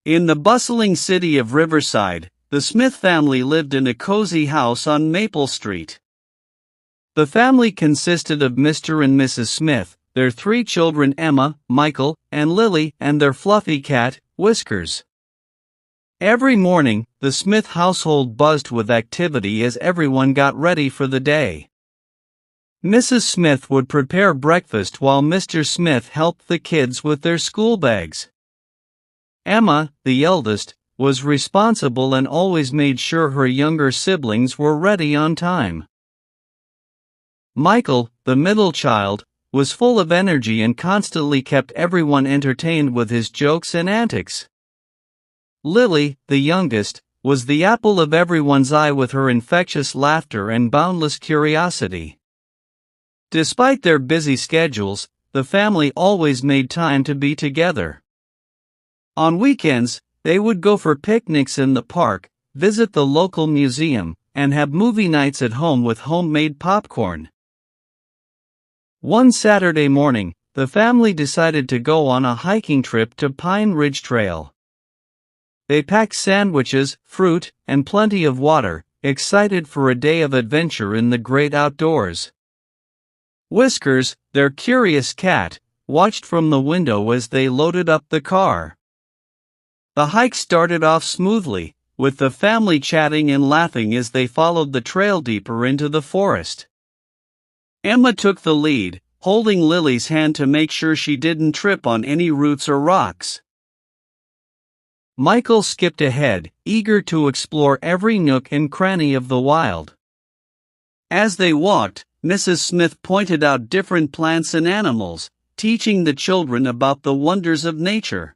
In the bustling city of Riverside, the Smith family lived in a cozy house on Maple Street. The family consisted of Mr. and Mrs. Smith, their 3 children Emma, Michael, and Lily, and their fluffy cat, Whiskers. Every morning, the Smith household buzzed with activity as everyone got ready for the day. Mrs. Smith would prepare breakfast while Mr. Smith helped the kids with their school bags. Emma, the eldest, was responsible and always made sure her younger siblings were ready on time. Michael, the middle child, was full of energy and constantly kept everyone entertained with his jokes and antics. Lily, the youngest, was the apple of everyone's eye with her infectious laughter and boundless curiosity. Despite their busy schedules, the family always made time to be together. On weekends, they would go for picnics in the park, visit the local museum, and have movie nights at home with homemade popcorn. One Saturday morning, the family decided to go on a hiking trip to Pine Ridge Trail. They packed sandwiches, fruit, and plenty of water, excited for a day of adventure in the great outdoors. Whiskers, their curious cat, watched from the window as they loaded up the car. The hike started off smoothly, with the family chatting and laughing as they followed the trail deeper into the forest. Emma took the lead, holding Lily's hand to make sure she didn't trip on any roots or rocks. Michael skipped ahead, eager to explore every nook and cranny of the wild. As they walked, Mrs. Smith pointed out different plants and animals, teaching the children about the wonders of nature.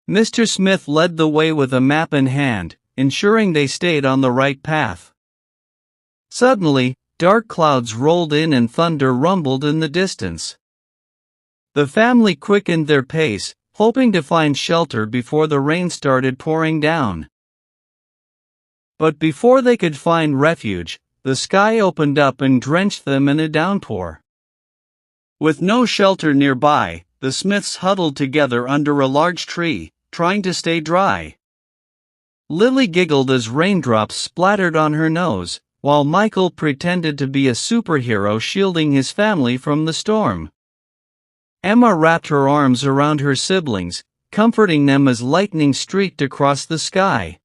Mr. Smith led the way with a map in hand, ensuring they stayed on the right path. Suddenly, dark clouds rolled in and thunder rumbled in the distance. The family quickened their pace, hoping to find shelter before the rain started pouring down. But before they could find refuge, the sky opened up and drenched them in a downpour. With no shelter nearby, the Smiths huddled together under a large tree, trying to stay dry. Lily giggled as raindrops splattered on her nose, while Michael pretended to be a superhero shielding his family from the storm. Emma wrapped her arms around her siblings, comforting them as lightning streaked across the sky.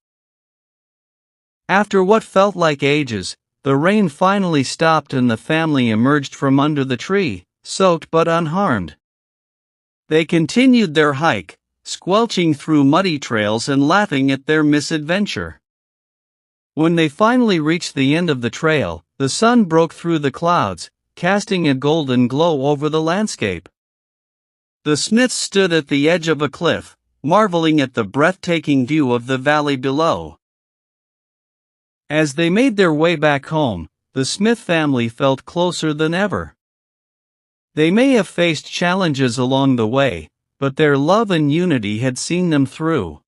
After what felt like ages, the rain finally stopped and the family emerged from under the tree, soaked but unharmed. They continued their hike, squelching through muddy trails and laughing at their misadventure. When they finally reached the end of the trail, the sun broke through the clouds, casting a golden glow over the landscape. The Smiths stood at the edge of a cliff, marveling at the breathtaking view of the valley below. As they made their way back home, the Smith family felt closer than ever. They may have faced challenges along the way, but their love and unity had seen them through.